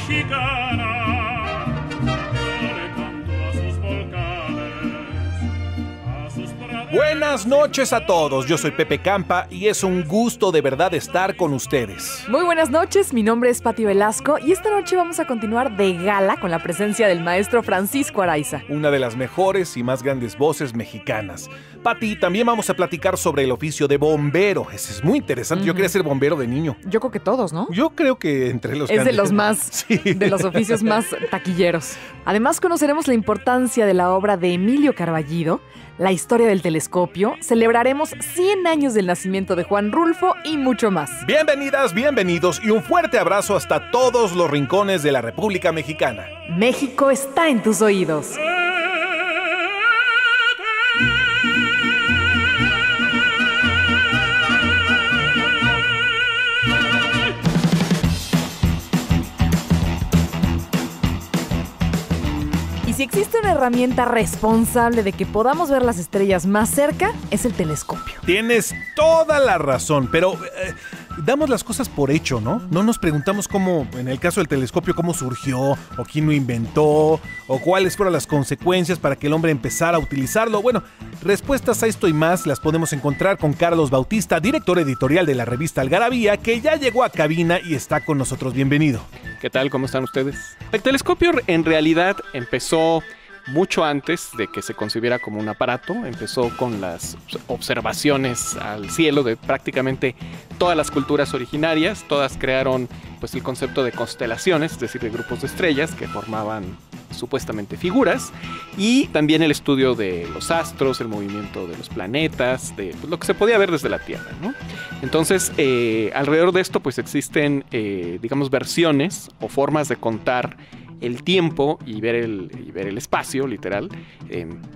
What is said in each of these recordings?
mexicana. Yo le canto a sus volcanes, a sus praderas. Buenas noches a todos, yo soy Pepe Campa y es un gusto de verdad estar con ustedes. Muy buenas noches, mi nombre es Pati Velasco y esta noche vamos a continuar de gala con la presencia del maestro Francisco Araiza. Una de las mejores y más grandes voces mexicanas. Pati, también vamos a platicar sobre el oficio de bombero. Ese es muy interesante. Yo quería ser bombero de niño. Yo creo que todos, ¿no? Yo creo que entre los Es de los más, sí, de los oficios más taquilleros. Además conoceremos la importancia de la obra de Emilio Carballido, la historia del telescopio, celebraremos 100 años del nacimiento de Juan Rulfo y mucho más. Bienvenidas, bienvenidos y un fuerte abrazo hasta todos los rincones de la República Mexicana. México está en tus oídos. Si existe una herramienta responsable de que podamos ver las estrellas más cerca, es el telescopio. Tienes toda la razón, pero damos las cosas por hecho, ¿no? No nos preguntamos cómo, en el caso del telescopio, cómo surgió, o quién lo inventó, o cuáles fueron las consecuencias para que el hombre empezara a utilizarlo. Bueno, respuestas a esto y más las podemos encontrar con Carlos Bautista, director editorial de la revista Algarabía, que ya llegó a cabina y está con nosotros. Bienvenido. ¿Qué tal? ¿Cómo están ustedes? El telescopio en realidad empezó mucho antes de que se concibiera como un aparato. Empezó con las observaciones al cielo de prácticamente todas las culturas originarias. Todas crearon pues el concepto de constelaciones, es decir, de grupos de estrellas que formaban supuestamente figuras, y también el estudio de los astros, el movimiento de los planetas, de pues, lo que se podía ver desde la Tierra, ¿no? Entonces, alrededor de esto pues existen, digamos, versiones o formas de contar el tiempo y ver el espacio, literal,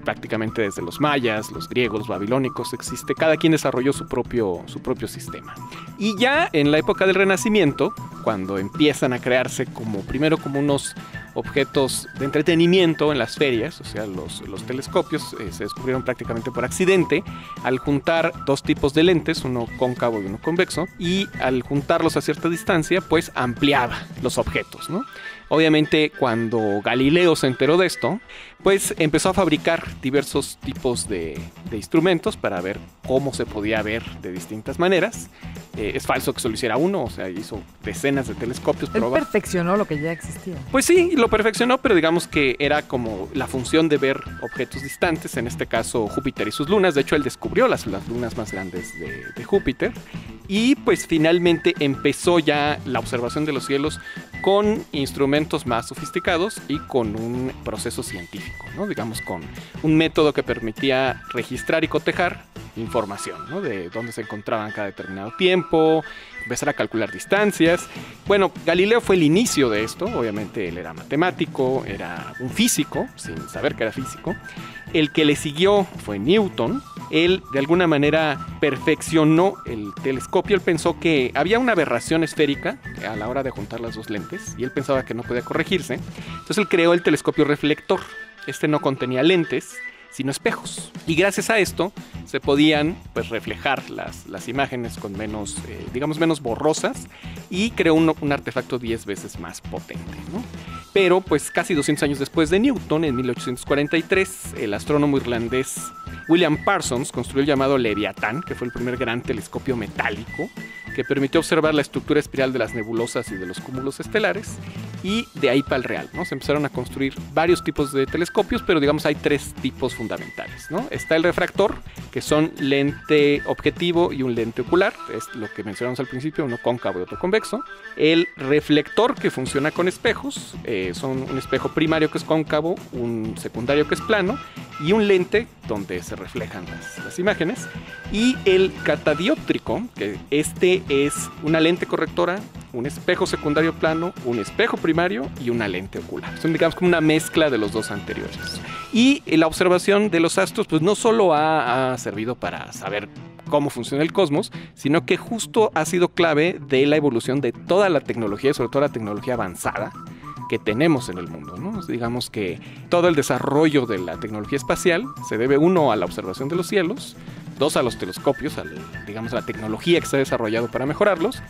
prácticamente desde los mayas, los griegos, los babilónicos, existe, cada quien desarrolló su propio sistema. Y ya en la época del Renacimiento, cuando empiezan a crearse primero como unos objetos de entretenimiento en las ferias, o sea, los telescopios se descubrieron prácticamente por accidente al juntar dos tipos de lentes, uno cóncavo y uno convexo, y al juntarlos a cierta distancia, pues ampliaba los objetos, ¿no? Obviamente, cuando Galileo se enteró de esto, pues empezó a fabricar diversos tipos de instrumentos para ver cómo se podía ver de distintas maneras. Es falso que solo hiciera uno, o sea, hizo decenas de telescopios. Él perfeccionó lo que ya existía. Pues sí, lo perfeccionó, pero digamos que era como la función de ver objetos distantes, en este caso Júpiter y sus lunas. De hecho, él descubrió las lunas más grandes de Júpiter. Y pues finalmente empezó ya la observación de los cielos con instrumentos más sofisticados y con un proceso científico, ¿no? Digamos, con un método que permitía registrar y cotejar información, ¿no? De dónde se encontraban cada determinado tiempo, empezar a calcular distancias. Bueno, Galileo fue el inicio de esto. Obviamente él era matemático, era un físico, sin saber que era físico. El que le siguió fue Newton. Él de alguna manera perfeccionó el telescopio. Él pensó que había una aberración esférica a la hora de juntar las dos lentes y él pensaba que no podía corregirse. Entonces él creó el telescopio reflector. Este no contenía lentes, sino espejos. Y gracias a esto se podían pues reflejar las imágenes con menos, digamos, menos borrosas, y creó un artefacto 10 veces más potente, ¿no? Pero pues casi 200 años después de Newton, en 1843, el astrónomo irlandés William Parsons construyó el llamado Leviatán, que fue el primer gran telescopio metálico que permitió observar la estructura espiral de las nebulosas y de los cúmulos estelares, y de ahí para el real, ¿no? Se empezaron a construir varios tipos de telescopios, pero digamos hay tres tipos fundamentales, ¿no? Está el refractor, que son lente objetivo y un lente ocular, es lo que mencionamos al principio, uno cóncavo y otro convexo. El reflector, que funciona con espejos, son un espejo primario que es cóncavo, un secundario que es plano, y un lente donde se reflejan las imágenes. Y el catadióptrico, que este es una lente correctora, un espejo secundario plano, un espejo primario y una lente ocular. Son, digamos, como una mezcla de los dos anteriores. Y la observación de los astros pues no solo ha servido para saber cómo funciona el cosmos, sino que justo ha sido clave de la evolución de toda la tecnología, sobre todo la tecnología avanzada que tenemos en el mundo, ¿no? Digamos que todo el desarrollo de la tecnología espacial se debe, uno, a la observación de los cielos, 2 a los telescopios, digamos, a la tecnología que se ha desarrollado para mejorarlos,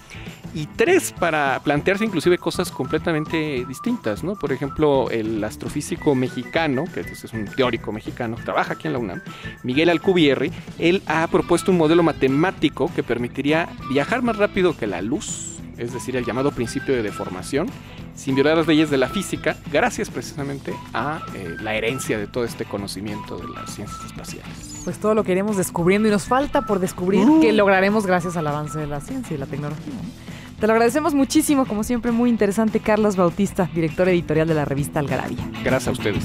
y 3 para plantearse inclusive cosas completamente distintas, ¿no? Por ejemplo, el astrofísico mexicano, que es un teórico mexicano, trabaja aquí en la UNAM, Miguel Alcubierri, él ha propuesto un modelo matemático que permitiría viajar más rápido que la luz, es decir, el llamado principio de deformación, sin violar las leyes de la física, gracias precisamente a la herencia de todo este conocimiento de las ciencias espaciales. Pues todo lo que iremos descubriendo y nos falta por descubrir que lograremos gracias al avance de la ciencia y la tecnología, ¿no? Te lo agradecemos muchísimo, como siempre, muy interesante, Carlos Bautista, director editorial de la revista Algarabía. Gracias a ustedes.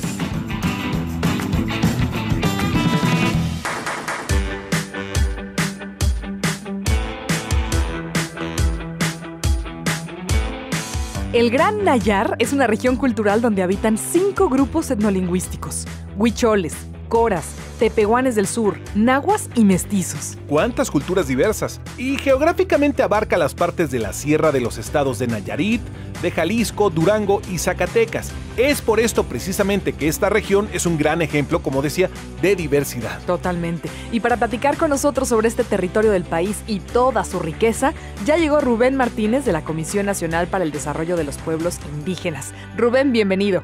El Gran Nayar es una región cultural donde habitan 5 grupos etnolingüísticos: huicholes, coras, tepehuanes del sur, nahuas y mestizos. ¿Cuántas culturas diversas? Y geográficamente abarca las partes de la sierra de los estados de Nayarit, de Jalisco, Durango y Zacatecas. Es por esto precisamente que esta región es un gran ejemplo, como decía, de diversidad. Totalmente. Y para platicar con nosotros sobre este territorio del país y toda su riqueza, ya llegó Rubén Martínez de la Comisión Nacional para el Desarrollo de los Pueblos Indígenas. Rubén, bienvenido.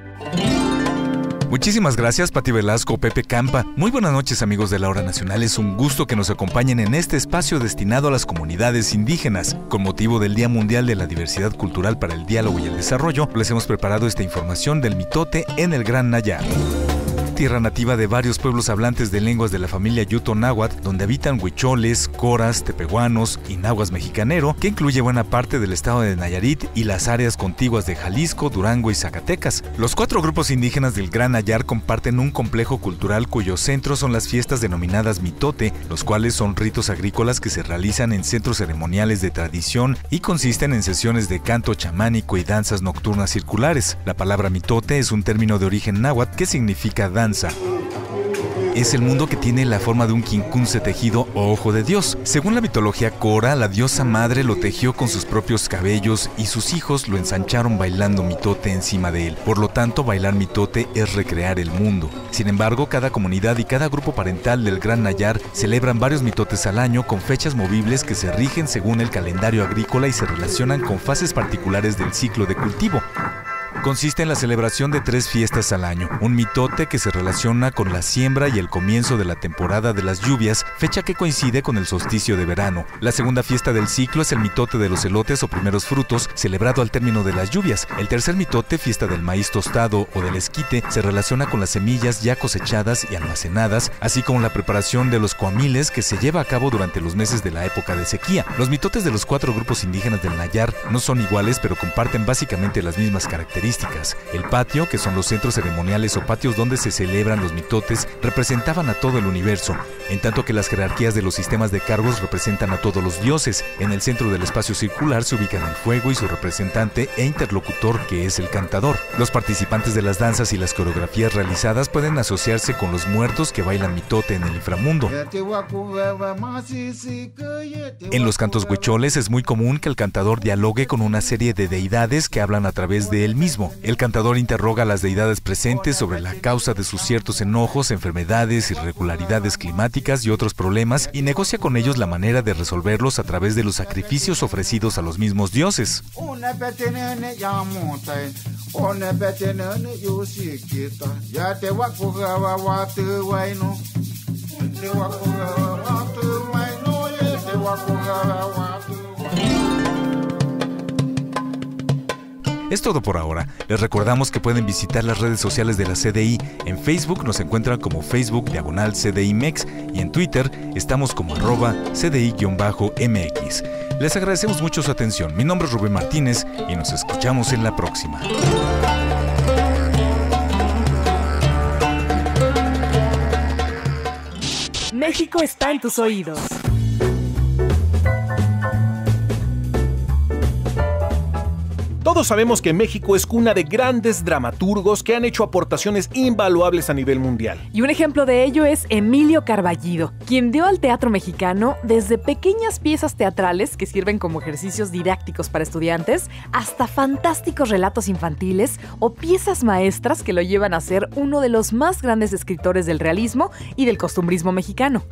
Muchísimas gracias, Pati Velasco, Pepe Campa. Muy buenas noches, amigos de La Hora Nacional. Es un gusto que nos acompañen en este espacio destinado a las comunidades indígenas. Con motivo del Día Mundial de la Diversidad Cultural para el Diálogo y el Desarrollo, les hemos preparado esta información del mitote en el Gran Nayar. Tierra nativa de varios pueblos hablantes de lenguas de la familia Yuto-Náhuatl, donde habitan huicholes, coras, tepehuanos y nahuas mexicanero, que incluye buena parte del estado de Nayarit y las áreas contiguas de Jalisco, Durango y Zacatecas. Los 4 grupos indígenas del Gran Nayar comparten un complejo cultural cuyos centros son las fiestas denominadas mitote, los cuales son ritos agrícolas que se realizan en centros ceremoniales de tradición y consisten en sesiones de canto chamánico y danzas nocturnas circulares. La palabra mitote es un término de origen náhuatl que significa danza. Es el mundo que tiene la forma de un quincunce tejido o ojo de Dios. Según la mitología Cora, la diosa madre lo tejió con sus propios cabellos y sus hijos lo ensancharon bailando mitote encima de él. Por lo tanto, bailar mitote es recrear el mundo. Sin embargo, cada comunidad y cada grupo parental del Gran Nayar celebran varios mitotes al año con fechas movibles que se rigen según el calendario agrícola y se relacionan con fases particulares del ciclo de cultivo. Consiste en la celebración de 3 fiestas al año. Un mitote que se relaciona con la siembra y el comienzo de la temporada de las lluvias, fecha que coincide con el solsticio de verano. La segunda fiesta del ciclo es el mitote de los elotes o primeros frutos, celebrado al término de las lluvias. El tercer mitote, fiesta del maíz tostado o del esquite, se relaciona con las semillas ya cosechadas y almacenadas, así como la preparación de los cuamiles que se lleva a cabo durante los meses de la época de sequía. Los mitotes de los 4 grupos indígenas del Nayar no son iguales, pero comparten básicamente las mismas características. El patio, que son los centros ceremoniales o patios donde se celebran los mitotes, representaban a todo el universo, en tanto que las jerarquías de los sistemas de cargos representan a todos los dioses. En el centro del espacio circular se ubican el fuego y su representante e interlocutor, que es el cantador. Los participantes de las danzas y las coreografías realizadas pueden asociarse con los muertos que bailan mitote en el inframundo. En los cantos huicholes es muy común que el cantador dialogue con una serie de deidades que hablan a través de él mismo. El cantador interroga a las deidades presentes sobre la causa de sus ciertos enojos, enfermedades, irregularidades climáticas y otros problemas y negocia con ellos la manera de resolverlos a través de los sacrificios ofrecidos a los mismos dioses. Es todo por ahora. Les recordamos que pueden visitar las redes sociales de la CDI. En Facebook nos encuentran como Facebook/CDIMex y en Twitter estamos como @CDI-MX. Les agradecemos mucho su atención. Mi nombre es Rubén Martínez y nos escuchamos en la próxima. México está en tus oídos. Todos sabemos que México es cuna de grandes dramaturgos que han hecho aportaciones invaluables a nivel mundial. Y un ejemplo de ello es Emilio Carballido, quien dio al teatro mexicano desde pequeñas piezas teatrales que sirven como ejercicios didácticos para estudiantes, hasta fantásticos relatos infantiles o piezas maestras que lo llevan a ser uno de los más grandes escritores del realismo y del costumbrismo mexicano.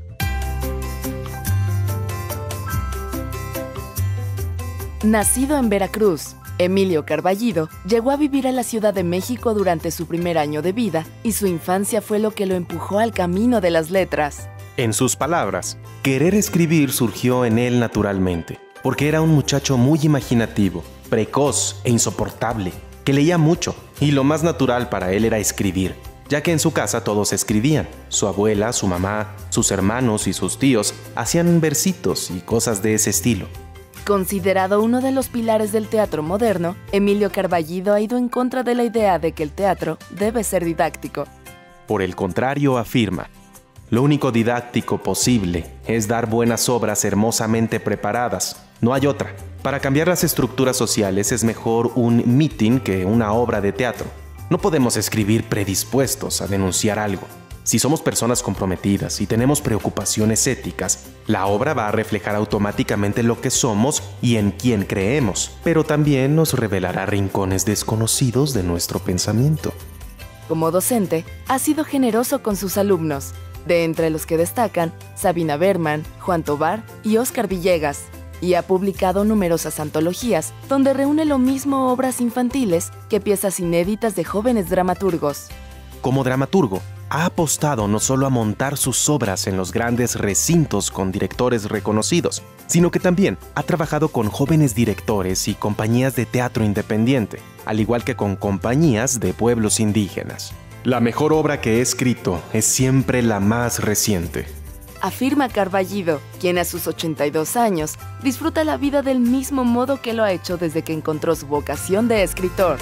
Nacido en Veracruz, Emilio Carballido llegó a vivir a la Ciudad de México durante su primer año de vida y su infancia fue lo que lo empujó al camino de las letras. En sus palabras, querer escribir surgió en él naturalmente, porque era un muchacho muy imaginativo, precoz e insoportable, que leía mucho, y lo más natural para él era escribir, ya que en su casa todos escribían. Su abuela, su mamá, sus hermanos y sus tíos hacían versitos y cosas de ese estilo. Considerado uno de los pilares del teatro moderno, Emilio Carballido ha ido en contra de la idea de que el teatro debe ser didáctico. Por el contrario, afirma, lo único didáctico posible es dar buenas obras hermosamente preparadas. No hay otra. Para cambiar las estructuras sociales es mejor un meeting que una obra de teatro. No podemos escribir predispuestos a denunciar algo. Si somos personas comprometidas y tenemos preocupaciones éticas, la obra va a reflejar automáticamente lo que somos y en quién creemos, pero también nos revelará rincones desconocidos de nuestro pensamiento. Como docente, ha sido generoso con sus alumnos, de entre los que destacan Sabina Berman, Juan Tobar y Óscar Villegas, y ha publicado numerosas antologías donde reúne lo mismo obras infantiles que piezas inéditas de jóvenes dramaturgos. Como dramaturgo, ha apostado no solo a montar sus obras en los grandes recintos con directores reconocidos, sino que también ha trabajado con jóvenes directores y compañías de teatro independiente, al igual que con compañías de pueblos indígenas. La mejor obra que he escrito es siempre la más reciente. Afirma Carballido, quien a sus 82 años disfruta la vida del mismo modo que lo ha hecho desde que encontró su vocación de escritor.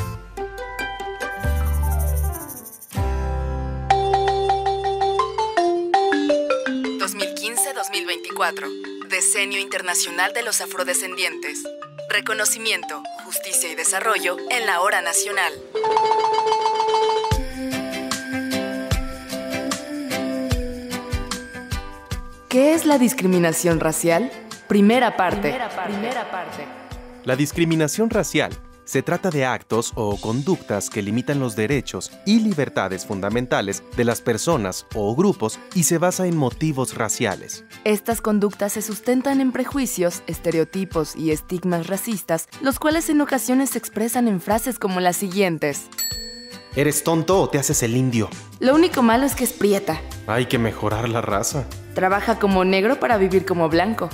Decenio Internacional de los Afrodescendientes. Reconocimiento, justicia y desarrollo en la hora nacional. ¿Qué es la discriminación racial? Primera parte. La discriminación racial se trata de actos o conductas que limitan los derechos y libertades fundamentales de las personas o grupos y se basa en motivos raciales. Estas conductas se sustentan en prejuicios, estereotipos y estigmas racistas, los cuales en ocasiones se expresan en frases como las siguientes. ¿Eres tonto o te haces el indio? Lo único malo es que es prieta. Hay que mejorar la raza. Trabaja como negro para vivir como blanco.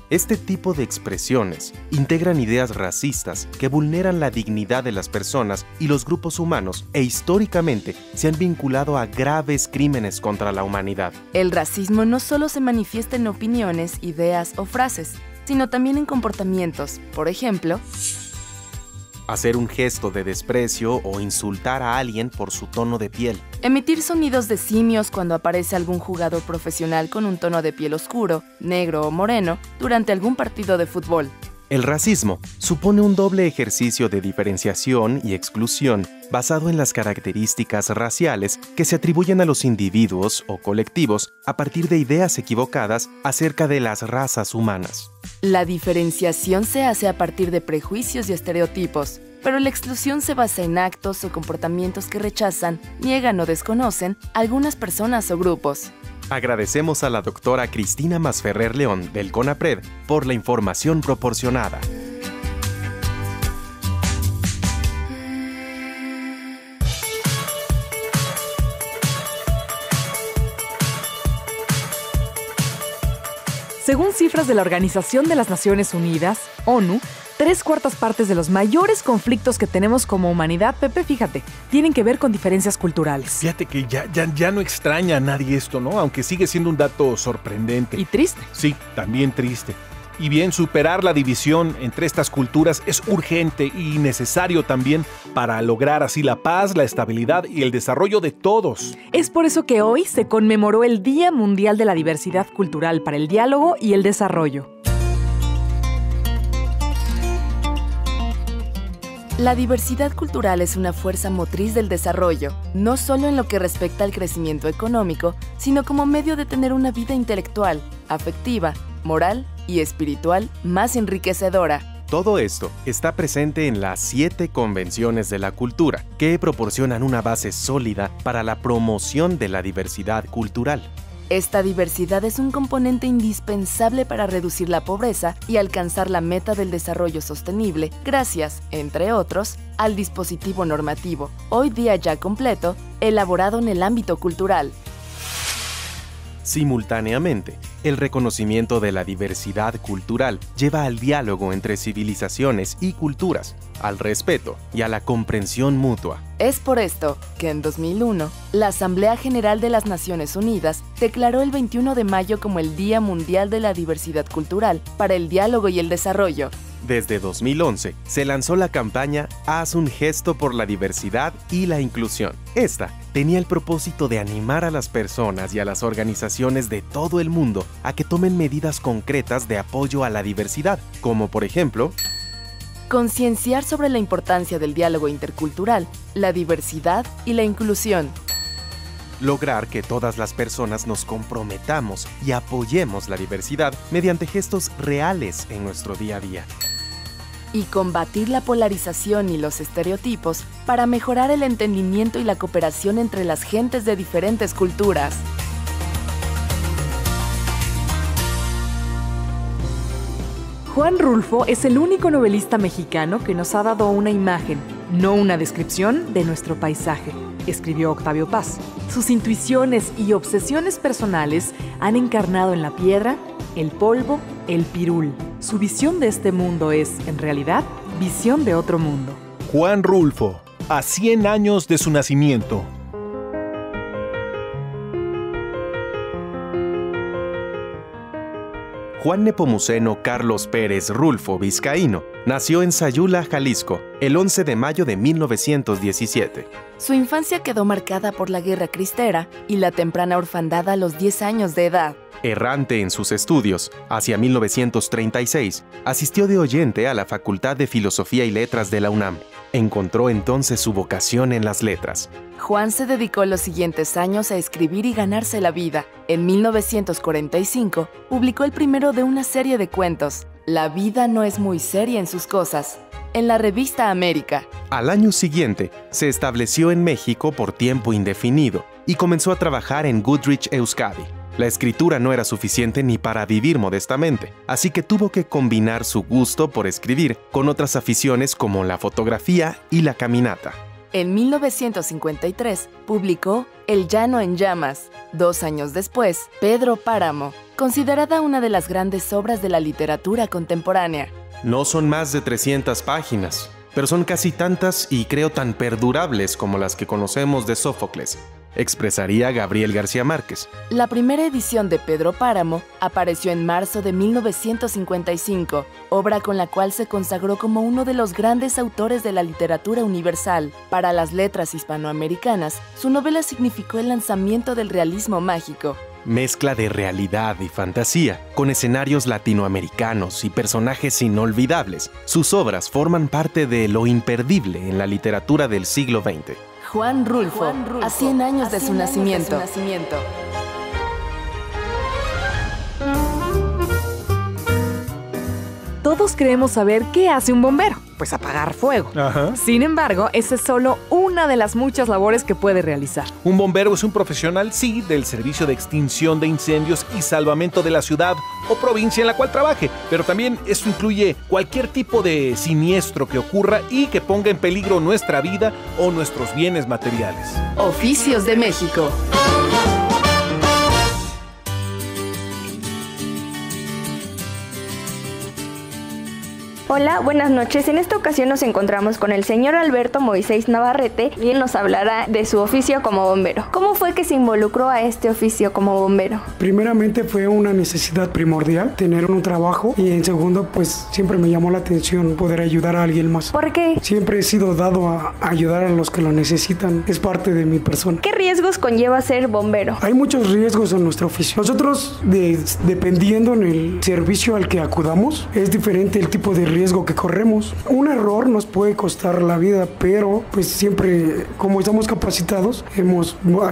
Este tipo de expresiones integran ideas racistas que vulneran la dignidad de las personas y los grupos humanos e históricamente se han vinculado a graves crímenes contra la humanidad. El racismo no solo se manifiesta en opiniones, ideas o frases, sino también en comportamientos. Por ejemplo, hacer un gesto de desprecio o insultar a alguien por su tono de piel. Emitir sonidos de simios cuando aparece algún jugador profesional con un tono de piel oscuro, negro o moreno durante algún partido de fútbol. El racismo supone un doble ejercicio de diferenciación y exclusión basado en las características raciales que se atribuyen a los individuos o colectivos a partir de ideas equivocadas acerca de las razas humanas. La diferenciación se hace a partir de prejuicios y estereotipos, pero la exclusión se basa en actos o comportamientos que rechazan, niegan o desconocen algunas personas o grupos. Agradecemos a la doctora Cristina Masferrer León del CONAPRED por la información proporcionada. Según cifras de la Organización de las Naciones Unidas, ONU, 3/4 partes de los mayores conflictos que tenemos como humanidad, Pepe, fíjate, tienen que ver con diferencias culturales. Fíjate que ya no extraña a nadie esto, ¿no? Aunque sigue siendo un dato sorprendente. Y triste. Sí, también triste. Y bien, superar la división entre estas culturas es urgente y necesario también para lograr así la paz, la estabilidad y el desarrollo de todos. Es por eso que hoy se conmemoró el Día Mundial de la Diversidad Cultural para el Diálogo y el Desarrollo. La diversidad cultural es una fuerza motriz del desarrollo, no solo en lo que respecta al crecimiento económico, sino como medio de tener una vida intelectual, afectiva, moral y espiritual más enriquecedora. Todo esto está presente en las 7 convenciones de la cultura, que proporcionan una base sólida para la promoción de la diversidad cultural. Esta diversidad es un componente indispensable para reducir la pobreza y alcanzar la meta del desarrollo sostenible, gracias, entre otros, al dispositivo normativo, hoy día ya completo, elaborado en el ámbito cultural. Simultáneamente, el reconocimiento de la diversidad cultural lleva al diálogo entre civilizaciones y culturas, al respeto y a la comprensión mutua. Es por esto que en 2001, la Asamblea General de las Naciones Unidas declaró el 21 de mayo como el Día Mundial de la Diversidad Cultural para el Diálogo y el Desarrollo. Desde 2011, se lanzó la campaña Haz un gesto por la diversidad y la inclusión. Esta tenía el propósito de animar a las personas y a las organizaciones de todo el mundo a que tomen medidas concretas de apoyo a la diversidad, como por ejemplo, concienciar sobre la importancia del diálogo intercultural, la diversidad y la inclusión. Lograr que todas las personas nos comprometamos y apoyemos la diversidad mediante gestos reales en nuestro día a día. Y combatir la polarización y los estereotipos para mejorar el entendimiento y la cooperación entre las gentes de diferentes culturas. Juan Rulfo es el único novelista mexicano que nos ha dado una imagen, no una descripción de nuestro paisaje, escribió Octavio Paz. Sus intuiciones y obsesiones personales han encarnado en la piedra, el polvo, el pirul. Su visión de este mundo es, en realidad, visión de otro mundo. Juan Rulfo, a 100 años de su nacimiento. Juan Nepomuceno Carlos Pérez Rulfo Vizcaíno nació en Sayula, Jalisco, el 11 de mayo de 1917. Su infancia quedó marcada por la Guerra Cristera y la temprana orfandad a los 10 años de edad. Errante en sus estudios, hacia 1936, asistió de oyente a la Facultad de Filosofía y Letras de la UNAM. Encontró entonces su vocación en las letras. Juan se dedicó los siguientes años a escribir y ganarse la vida. En 1945, publicó el primero de una serie de cuentos, La vida no es muy seria en sus cosas, en la revista América. Al año siguiente, se estableció en México por tiempo indefinido y comenzó a trabajar en Goodrich Euskadi. La escritura no era suficiente ni para vivir modestamente, así que tuvo que combinar su gusto por escribir con otras aficiones como la fotografía y la caminata. En 1953 publicó El llano en llamas. 2 años después, Pedro Páramo, considerada una de las grandes obras de la literatura contemporánea. No son más de 300 páginas, pero son casi tantas y creo tan perdurables como las que conocemos de Sófocles, expresaría Gabriel García Márquez. La primera edición de Pedro Páramo apareció en marzo de 1955, obra con la cual se consagró como uno de los grandes autores de la literatura universal. Para las letras hispanoamericanas, su novela significó el lanzamiento del realismo mágico. Mezcla de realidad y fantasía, con escenarios latinoamericanos y personajes inolvidables. Sus obras forman parte de lo imperdible en la literatura del siglo XX. Juan Rulfo, a 100 años de su nacimiento. Todos queremos saber qué hace un bombero, pues apagar fuego. Ajá. Sin embargo, esa es solo una de las muchas labores que puede realizar. Un bombero es un profesional, sí, del servicio de extinción de incendios y salvamento de la ciudad o provincia en la cual trabaje, pero también eso incluye cualquier tipo de siniestro que ocurra y que ponga en peligro nuestra vida o nuestros bienes materiales. Oficios de México. Hola, buenas noches. En esta ocasión nos encontramos con el señor Alberto Moisés Navarrete y él nos hablará de su oficio como bombero. ¿Cómo fue que se involucró a este oficio como bombero? Primeramente fue una necesidad primordial tener un trabajo y en segundo pues siempre me llamó la atención poder ayudar a alguien más. ¿Por qué? Siempre he sido dado a ayudar a los que lo necesitan, es parte de mi persona. ¿Qué riesgos conlleva ser bombero? Hay muchos riesgos en nuestro oficio. Nosotros, dependiendo en el servicio al que acudamos, es diferente el tipo de riesgo riesgo que corremos. Un error nos puede costar la vida, pero pues siempre, como estamos capacitados,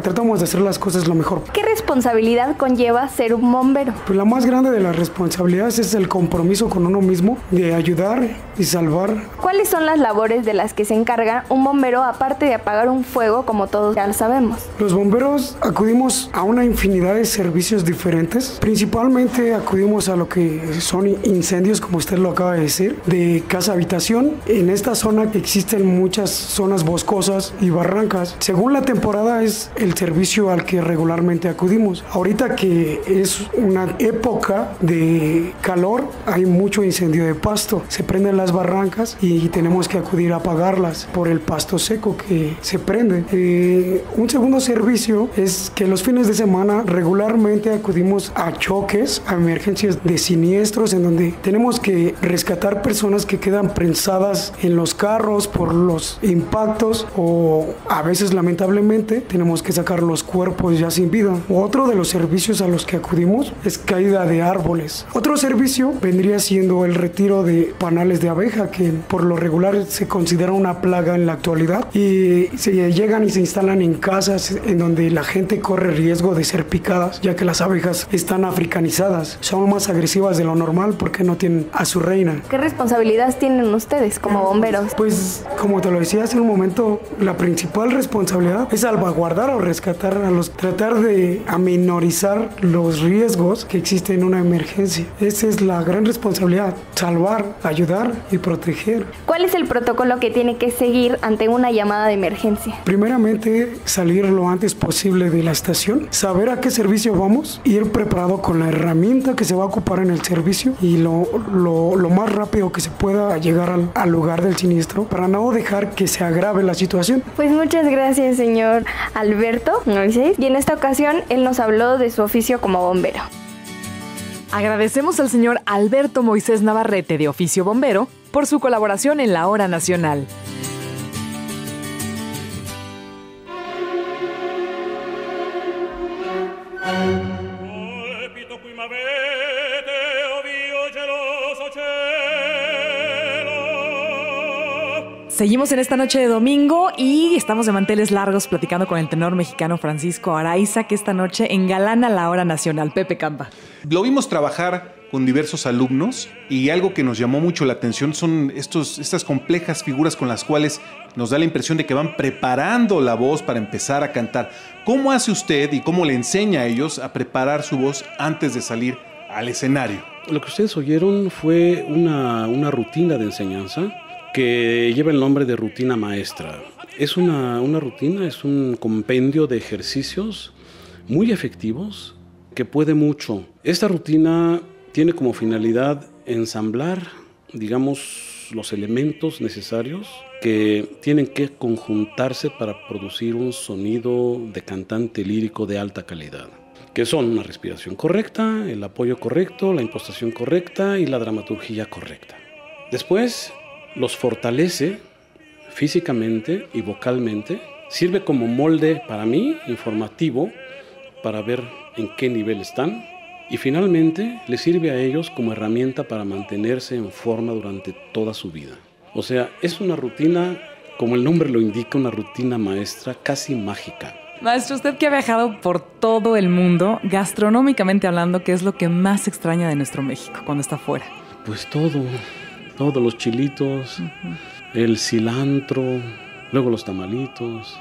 tratamos de hacer las cosas lo mejor. ¿Qué responsabilidad conlleva ser un bombero? Pues la más grande de las responsabilidades es el compromiso con uno mismo de ayudar y salvar. ¿Cuáles son las labores de las que se encarga un bombero aparte de apagar un fuego, como todos ya lo sabemos? Los bomberos acudimos a una infinidad de servicios diferentes. Principalmente acudimos a lo que son incendios, como usted lo acaba de decir, de casa-habitación. En esta zona existen muchas zonas boscosas y barrancas. Según la temporada es el servicio al que regularmente acudimos. Ahorita que es una época de calor, hay mucho incendio de pasto. Se prenden las barrancas y tenemos que acudir a apagarlas por el pasto seco que se prende. Un segundo servicio es que los fines de semana regularmente acudimos a choques, a emergencias de siniestros, en donde tenemos que rescatar personas que quedan prensadas en los carros por los impactos, o a veces lamentablemente tenemos que sacar los cuerpos ya sin vida. Otro de los servicios a los que acudimos es caída de árboles. Otro servicio vendría siendo el retiro de panales de abeja, que por lo regular se considera una plaga en la actualidad, y se llegan y se instalan en casas en donde la gente corre riesgo de ser picadas, ya que las abejas están africanizadas, son más agresivas de lo normal porque no tienen a su reina. ¿Qué responsabilidades tienen ustedes como bomberos? Pues como te lo decía hace un momento, la principal responsabilidad es salvaguardar o rescatar tratar de aminorizar los riesgos que existen en una emergencia. Esa es la gran responsabilidad: salvar, ayudar y proteger. ¿Cuál es el protocolo que tiene que seguir ante una llamada de emergencia? Primeramente, salir lo antes posible de la estación, saber a qué servicio vamos, ir preparado con la herramienta que se va a ocupar en el servicio y lo más rápido que se pueda llegar al lugar del siniestro, para no dejar que se agrave la situación. Pues muchas gracias, señor Alberto Moisés, y en esta ocasión él nos habló de su oficio como bombero. Agradecemos al señor Alberto Moisés Navarrete, de oficio bombero, por su colaboración en la Hora Nacional. Seguimos en esta noche de domingo y estamos de manteles largos platicando con el tenor mexicano Francisco Araiza, que esta noche engalana la Hora Nacional. Pepe Campa. Lo vimos trabajar con diversos alumnos y algo que nos llamó mucho la atención son estas complejas figuras con las cuales nos da la impresión de que van preparando la voz para empezar a cantar. ¿Cómo hace usted y cómo le enseña a ellos a preparar su voz antes de salir al escenario? Lo que ustedes oyeron fue una rutina de enseñanza que lleva el nombre de rutina maestra. Es una rutina, es un compendio de ejercicios muy efectivos que puede mucho. Esta rutina tiene como finalidad ensamblar, digamos, los elementos necesarios que tienen que conjuntarse para producir un sonido de cantante lírico de alta calidad, que son una respiración correcta, el apoyo correcto, la impostación correcta y la dramaturgia correcta. Después los fortalece físicamente y vocalmente, sirve como molde para mí, informativo, para ver en qué nivel están, y finalmente les sirve a ellos como herramienta para mantenerse en forma durante toda su vida. O sea, es una rutina, como el nombre lo indica, una rutina maestra casi mágica. Maestro, usted que ha viajado por todo el mundo, gastronómicamente hablando, ¿qué es lo que más extraña de nuestro México cuando está fuera? Pues todo, los chilitos, el cilantro, luego los tamalitos,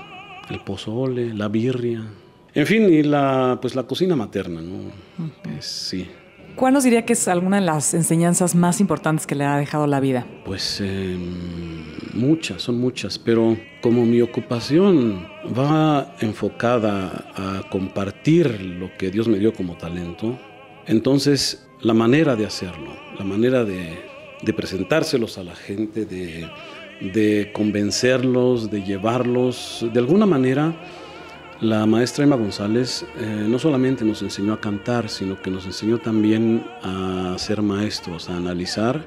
el pozole, la birria, en fin, y la cocina materna, ¿no? Sí. ¿Cuál nos diría que es alguna de las enseñanzas más importantes que le ha dejado la vida? Pues son muchas, pero como mi ocupación va enfocada a compartir lo que Dios me dio como talento, entonces la manera de hacerlo, la manera de presentárselos a la gente, de convencerlos, de llevarlos, de alguna manera. La maestra Emma González no solamente nos enseñó a cantar, sino que nos enseñó también a ser maestros, a analizar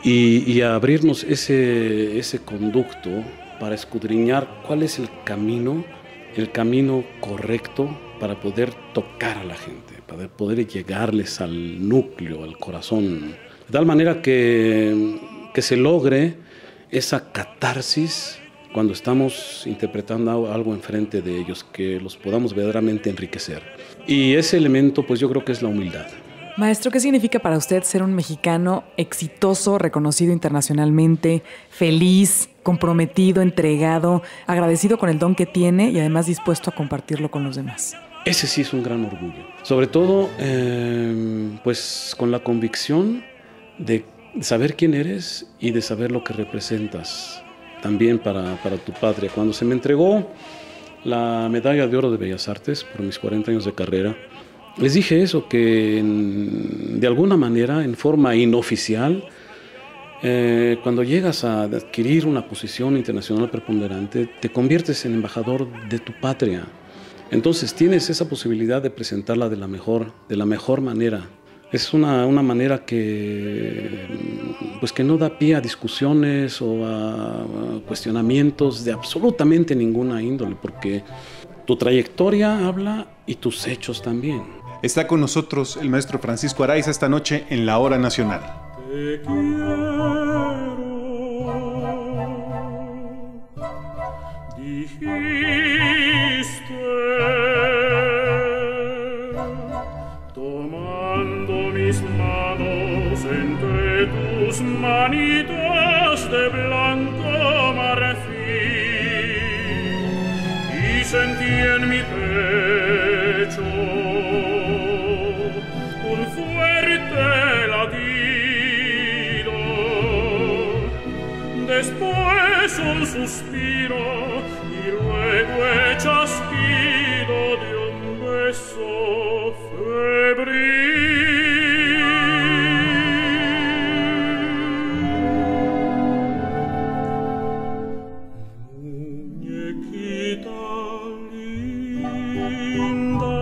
y a abrirnos ese conducto para escudriñar cuál es el camino correcto para poder tocar a la gente, para poder llegarles al núcleo, al corazón. De tal manera que que se logre esa catarsis cuando estamos interpretando algo enfrente de ellos, que los podamos verdaderamente enriquecer. Y ese elemento, pues yo creo que es la humildad. Maestro, ¿qué significa para usted ser un mexicano exitoso, reconocido internacionalmente, feliz, comprometido, entregado, agradecido con el don que tiene y además dispuesto a compartirlo con los demás? Ese sí es un gran orgullo. Sobre todo, pues con la convicción de saber quién eres y de saber lo que representas también para tu patria. Cuando se me entregó la medalla de oro de Bellas Artes por mis 40 años de carrera, les dije eso, que de alguna manera, en forma inoficial, cuando llegas a adquirir una posición internacional preponderante, te conviertes en embajador de tu patria. Entonces tienes esa posibilidad de presentarla de la mejor manera. Es una manera que no da pie a discusiones o a cuestionamientos de absolutamente ninguna índole, porque tu trayectoria habla y tus hechos también. Está con nosotros el maestro Francisco Araiza esta noche en la Hora Nacional. Te quiero, dijiste, tomando mis manos entre tus manitas de blanco marfil, y sentí en mi pecho un fuerte latido, después un suspiro y luego el chasquido de un beso febril. Muñequita linda,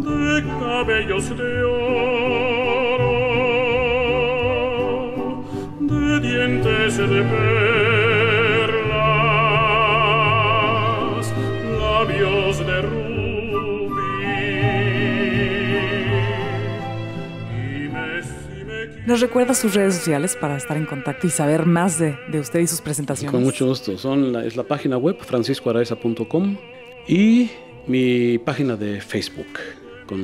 de cabellos de oro, de dientes de perlas, labios de rubí. ¿Nos recuerda sus redes sociales para estar en contacto y saber más de usted y sus presentaciones? Con mucho gusto. Es la página web franciscoaraiza.com y mi página de Facebook con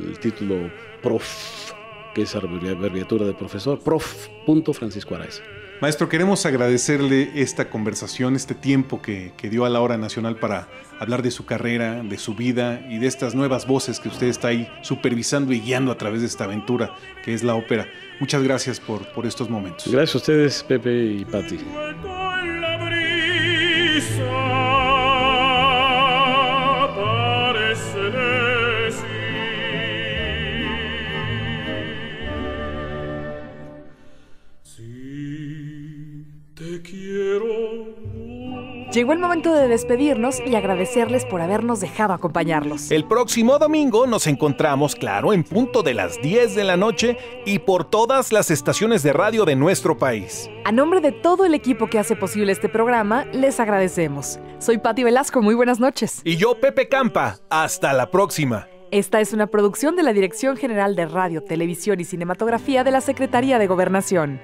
el título Prof, que es abreviatura de profesor, prof.franciscoaraiza. Maestro, queremos agradecerle esta conversación, este tiempo que dio a la Hora Nacional para hablar de su carrera, de su vida y de estas nuevas voces que usted está ahí supervisando y guiando a través de esta aventura que es la ópera. Muchas gracias por estos momentos. Gracias a ustedes, Pepe y Pati. Llegó el momento de despedirnos y agradecerles por habernos dejado acompañarlos. El próximo domingo nos encontramos, claro, en punto de las 10 de la noche y por todas las estaciones de radio de nuestro país. A nombre de todo el equipo que hace posible este programa, les agradecemos. Soy Pati Velasco, muy buenas noches. Y yo, Pepe Campa. Hasta la próxima. Esta es una producción de la Dirección General de Radio, Televisión y Cinematografía de la Secretaría de Gobernación.